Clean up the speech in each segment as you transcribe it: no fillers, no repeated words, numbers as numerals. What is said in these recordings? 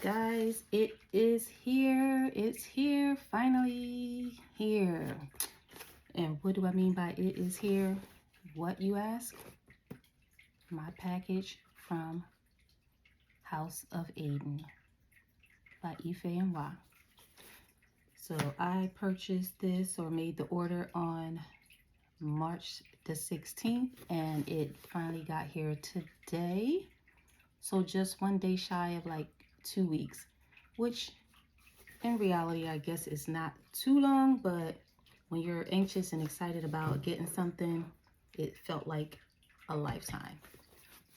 Guys, it is here. It's here, finally here. And what do I mean by it is here? What, you ask? My package from House of Adin by Unveiling. So I purchased this or made the order on March the 16th, and it finally got here today. So just one day shy of like 2 weeks, which in reality, I guess it's not too long, but when you're anxious and excited about getting something, it felt like a lifetime.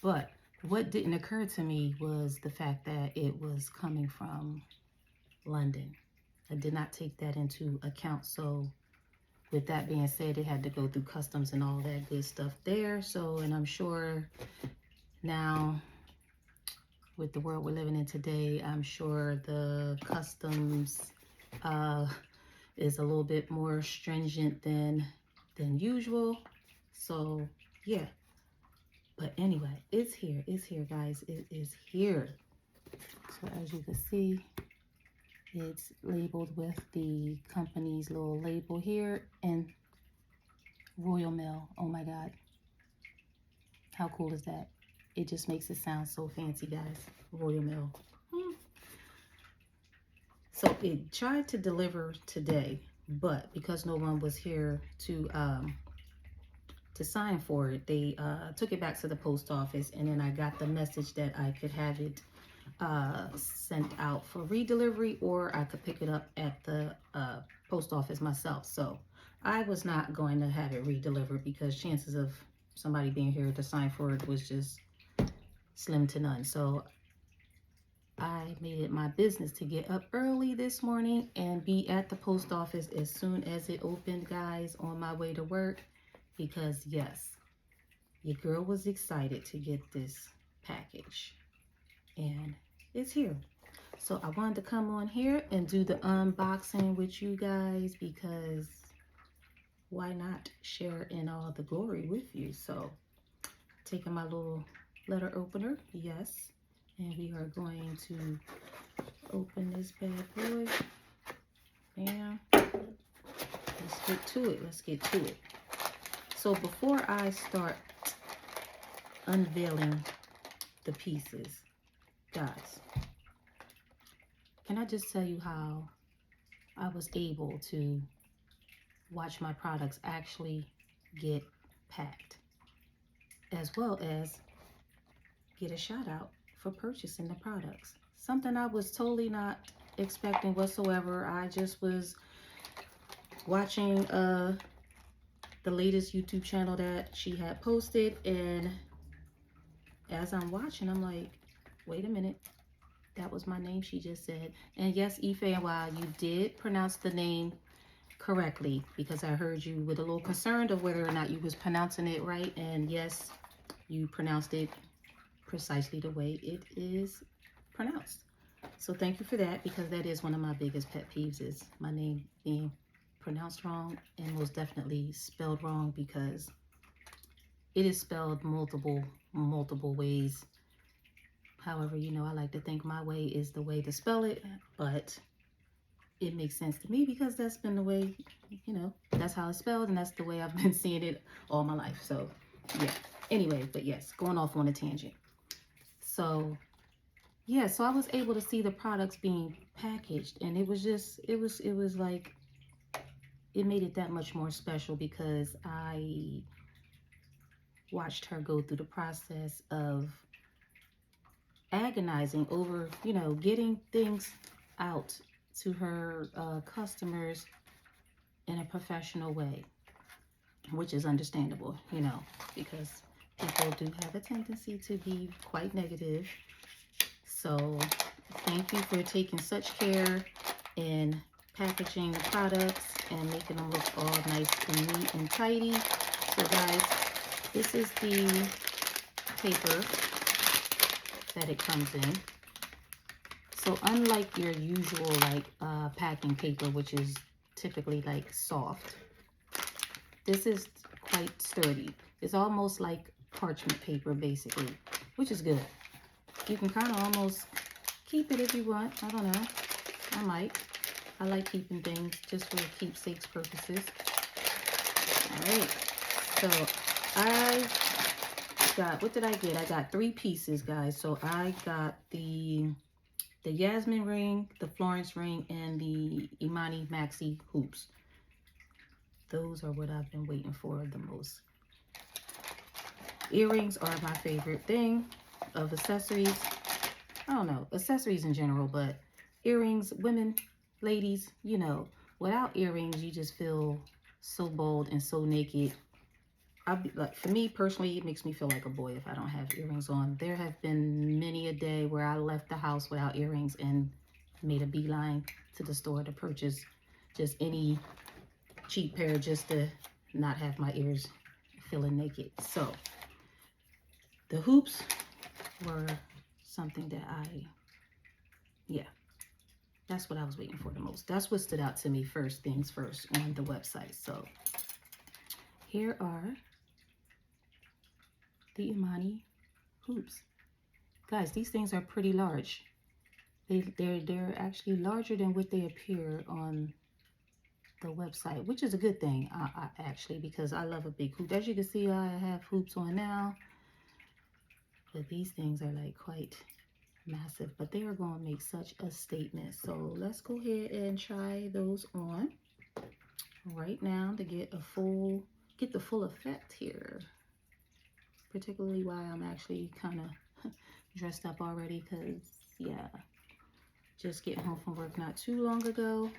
But what didn't occur to me was the fact that it was coming from London. I did not take that into account. So with that being said, it had to go through customs and all that good stuff there. So, and I'm sure now, with the world we're living in today, I'm sure the customs is a little bit more stringent than usual. So yeah, but anyway, it's here guys. It is here. So as you can see, it's labeled with the company's little label here and Royal Mail. Oh my god, how cool is that? It just makes it sound so fancy, guys. Royal Mail. So it tried to deliver today, but because no one was here to sign for it, they took it back to the post office, and then I got the message that I could have it sent out for redelivery, or I could pick it up at the post office myself. So I was not going to have it redelivered because chances of somebody being here to sign for it was just slim to none. So I made it my business to get up early this morning and be at the post office as soon as it opened, guys, on my way to work, because yes, your girl was excited to get this package and it's here. So I wanted to come on here and do the unboxing with you guys, because why not share in all the glory with you? So taking my little letter opener, yes, and we are going to open this bad boy. Bam. Let's get to it. Let's get to it. So before I start unveiling the pieces, guys, can I just tell you how I was able to watch my products actually get packed, as well as get a shout out for purchasing the products. Something I was totally not expecting whatsoever. I just was watching the latest YouTube channel that she had posted, and as I'm watching, I'm like, wait a minute, that was my name she just said. And yes, Ife, and while you did pronounce the name correctly, because I heard you with a little concern of whether or not you was pronouncing it right, and yes, you pronounced it precisely the way it is pronounced. So thank you for that, because that is one of my biggest pet peeves, is my name being pronounced wrong, and most definitely spelled wrong, because it is spelled multiple ways. However, you know, I like to think my way is the way to spell it, but it makes sense to me because that's been the way, you know, that's how it's spelled, and that's the way I've been seeing it all my life. So yeah, anyway, but yes, going off on a tangent. So yeah, so I was able to see the products being packaged, and it was just, it was like, it made it that much more special, because I watched her go through the process of agonizing over, you know, getting things out to her customers in a professional way, which is understandable, you know, because people do have a tendency to be quite negative. So thank you for taking such care in packaging the products and making them look all nice and neat and tidy. So guys, this is the paper that it comes in. So unlike your usual like packing paper, which is typically like soft, this is quite sturdy. It's almost like parchment paper basically, which is good. You can kind of almost Keep it if you want. I don't know. I might. I like keeping things just for keepsakes purposes. All right. So I got, what did I get? I got 3 pieces, guys. So I got the Yasmin ring, the Florence ring, and the Imani Maxi hoops. Those are what I've been waiting for the most. Earrings are my favorite thing of accessories. I don't know, accessories in general, but earrings, women, ladies, you know, without earrings, you just feel so bold and so naked. Like, for me personally, it makes me feel like a boy if I don't have earrings on. There have been many a day where I left the house without earrings and made a beeline to the store to purchase just any cheap pair just to not have my ears feeling naked. So the hoops were something that yeah, that's what I was waiting for the most. That's what stood out to me first things first on the website. So here are the Imani hoops. Guys, these things are pretty large. They're actually larger than what they appear on the website, which is a good thing, actually, because I love a big hoop. As you can see, I have hoops on now, but these things are like quite massive, but they are going to make such a statement. So let's go ahead and try those on right now to get the full effect here, particularly why I'm actually kind of dressed up already, because yeah, just getting home from work not too long ago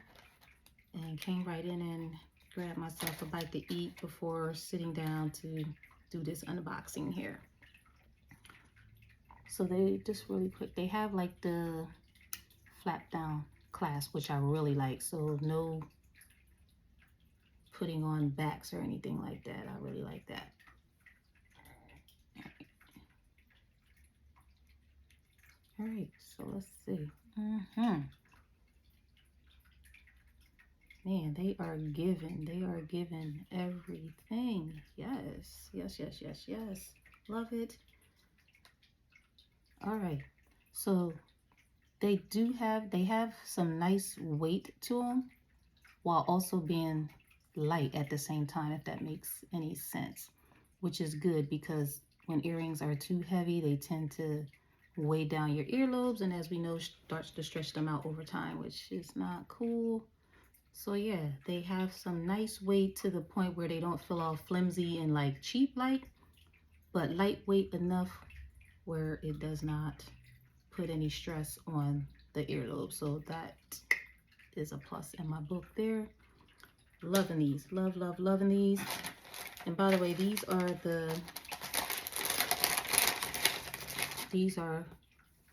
and came right in and grabbed myself a bite to eat before sitting down to do this unboxing here. So they just really quick, they have like the flap down clasp, which I really like. So no putting on backs or anything like that. I really like that. All right, so let's see. Man, they are giving everything. Yes, yes, yes, yes, yes. Love it. All right, so they have some nice weight to them while also being light at the same time, if that makes any sense, which is good because when earrings are too heavy, they tend to weigh down your earlobes, and as we know, starts to stretch them out over time, which is not cool. So yeah, they have some nice weight to the point where they don't feel all flimsy and like cheap like, but lightweight enough where it does not put any stress on the earlobe. So that is a plus in my book there. Loving these, loving these. And by the way, these are the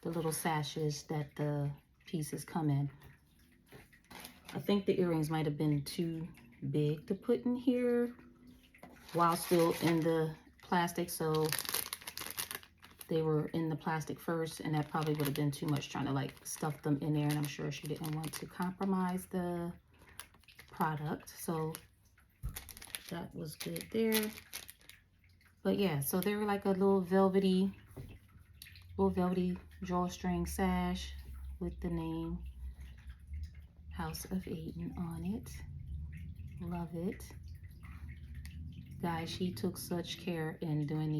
little sashes that the pieces come in. I think the earrings might have been too big to put in here while still in the plastic, so they were in the plastic first, and that probably would have been too much trying to like stuff them in there, and I'm sure she didn't want to compromise the product, so that was good there. But yeah, so they were like a little velvety drawstring sash with the name House of Adin on it. Love it. Guys, she took such care in doing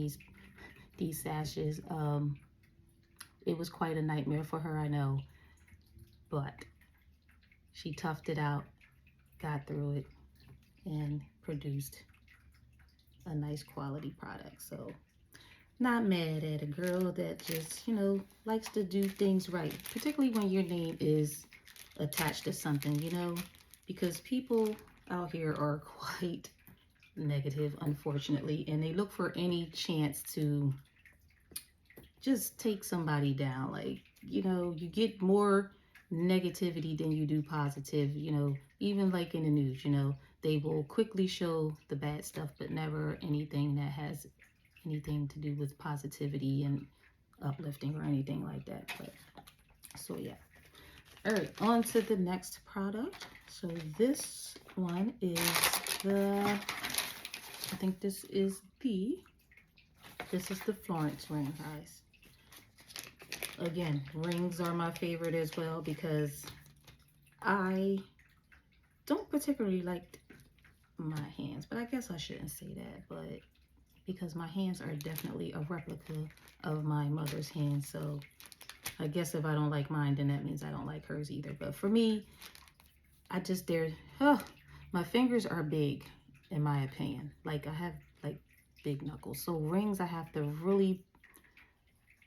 these sashes. It was quite a nightmare for her, I know, but she toughed it out, got through it, and produced a nice quality product. So not mad at a girl that just, you know, likes to do things right, particularly when your name is attached to something, you know, because people out here are quite negative, unfortunately, and they look for any chance to just take somebody down. Like, you know, you get more negativity than you do positive, you know, even like in the news, you know, they will quickly show the bad stuff, but never anything that has anything to do with positivity and uplifting or anything like that. But so yeah. All right, on to the next product. So this one is I think this is the Florence ring, guys. again, rings are my favorite as well because I don't particularly like my hands, but I guess I shouldn't say that, but because my hands are definitely a replica of my mother's hands, so I guess if I don't like mine, then that means I don't like hers either. But for me, I just my fingers are big in my opinion. Like I have like big knuckles, so rings I have to really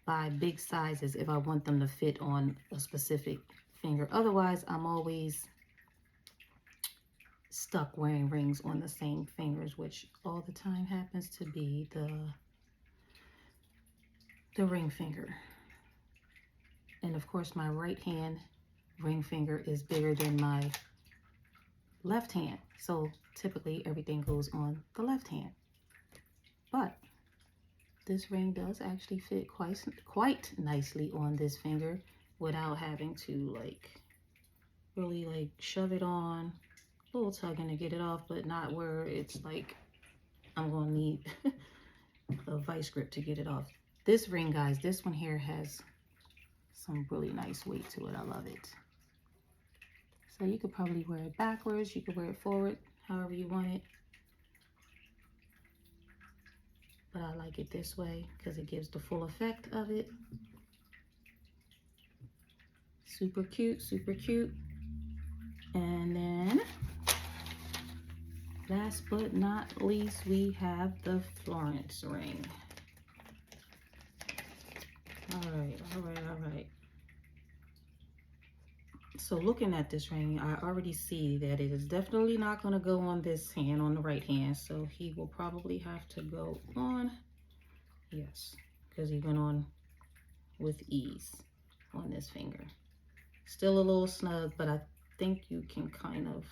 buy big sizes if I want them to fit on a specific finger. Otherwise, I'm always stuck wearing rings on the same fingers, which all the time happens to be the ring finger. And of course, my right hand ring finger is bigger than my left hand. So typically everything goes on the left hand. But this ring does actually fit quite nicely on this finger without having to like really like shove it on, a little tugging to get it off, but not where it's like I'm gonna need a vice grip to get it off. This ring, guys, this one here has some really nice weight to it. I love it. So you could probably wear it backwards, you could wear it forward, however you want it. But I like it this way because it gives the full effect of it. Super cute, super cute. And then last but not least, we have the Florence ring. All right. So looking at this ring, I already see that it is definitely not going to go on this hand, on the right hand. So he will probably have to go on, yes, because he went on with ease on this finger. Still a little snug, but I think you can kind of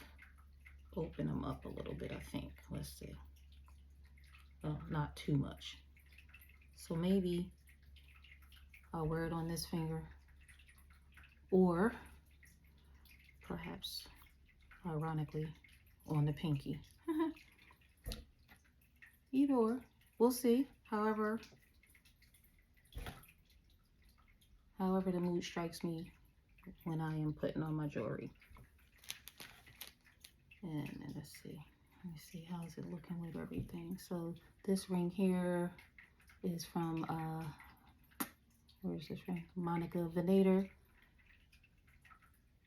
open them up a little bit, I think. Let's see. Well, not too much. So maybe I'll wear it on this finger, or perhaps, ironically, on the pinky. Either or, we'll see. However the mood strikes me when I am putting on my jewelry. And let's see. Let me see, how is it looking with everything? So this ring here is from where's this ring? Monica Venator,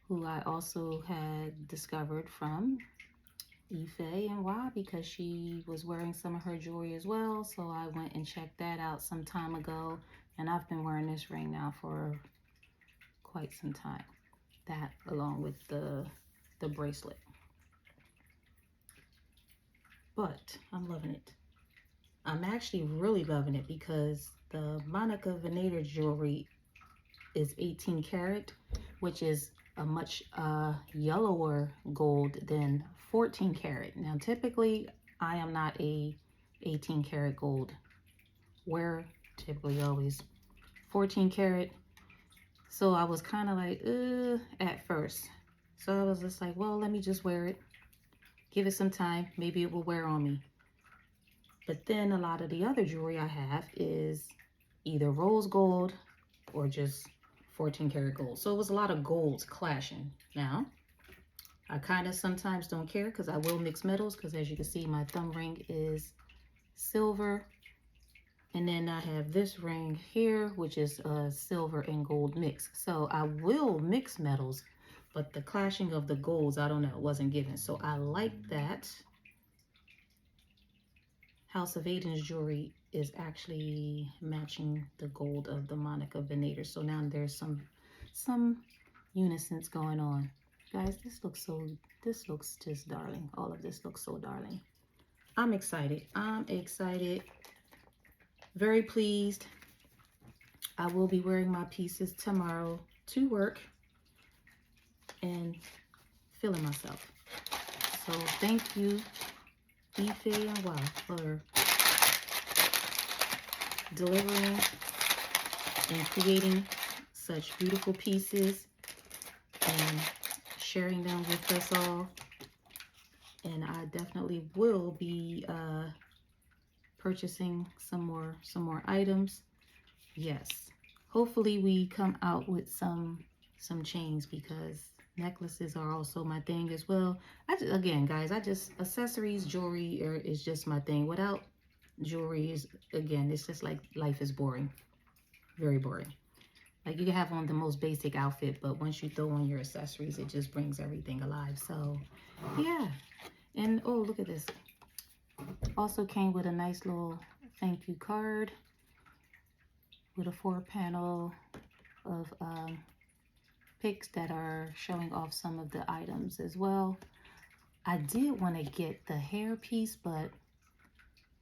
who I also had discovered from Ife and why, because she was wearing some of her jewelry as well. So I went and checked that out some time ago, and I've been wearing this ring now for quite some time. That along with the bracelet. But I'm loving it. I'm actually really loving it because the Monica Venator jewelry is 18 karat, which is a much yellower gold than 14 karat. Now, typically, I am not a 18 karat gold wearer. Typically, always 14 karat. So I was kind of like, at first. So I was just like, well, let me just wear it. Give it some time. Maybe it will wear on me. But then a lot of the other jewelry I have is either rose gold or just 14 karat gold. So it was a lot of golds clashing. Now, I kind of sometimes don't care because I will mix metals, because as you can see, my thumb ring is silver. And then I have this ring here, which is a silver and gold mix. So I will mix metals, but the clashing of the golds, I don't know, it wasn't given. So I like that House of Adin's jewelry is actually matching the gold of the Monica Venator. So now there's some unisons going on. Guys, this looks just darling. All of this looks so darling. I'm excited. Very pleased. I will be wearing my pieces tomorrow to work and feeling myself. So thank you, Ife and Wow, for delivering and creating such beautiful pieces and sharing them with us all. And I definitely will be purchasing some more items. Yes, hopefully we come out with some chains, because necklaces are also my thing as well. Again, guys, accessories, jewelry is just my thing. Without jewelry is, again, it's just like life is boring, very boring. Like, you can have on the most basic outfit, but once you throw on your accessories, it just brings everything alive. So yeah. And oh, look at this. Also came with a nice little thank you card with a 4-panel of pics that are showing off some of the items as well. I did want to get the hair piece, but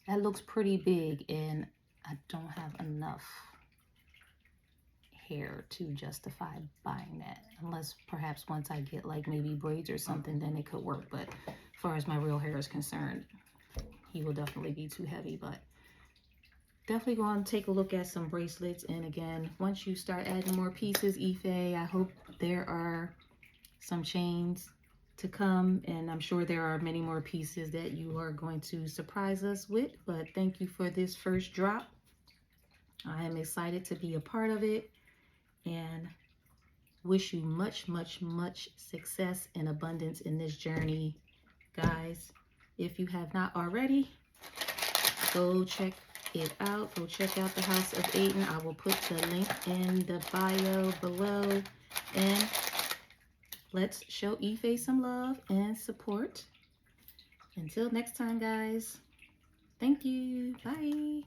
that looks pretty big and I don't have enough hair to justify buying that, unless perhaps once I get like maybe braids or something, then it could work. But as far as my real hair is concerned, he will definitely be too heavy. But definitely go on and take a look at some bracelets. And again, once you start adding more pieces, Ife, I hope there are some chains to come, and I'm sure there are many more pieces that you are going to surprise us with. But thank you for this first drop. I am excited to be a part of it, and wish you much, much, much success and abundance in this journey, guys. If you have not already, go check it out. Go check out the House of Adin. I will put the link in the bio below. And let's show Ife some love and support. Until next time, guys. Thank you. Bye.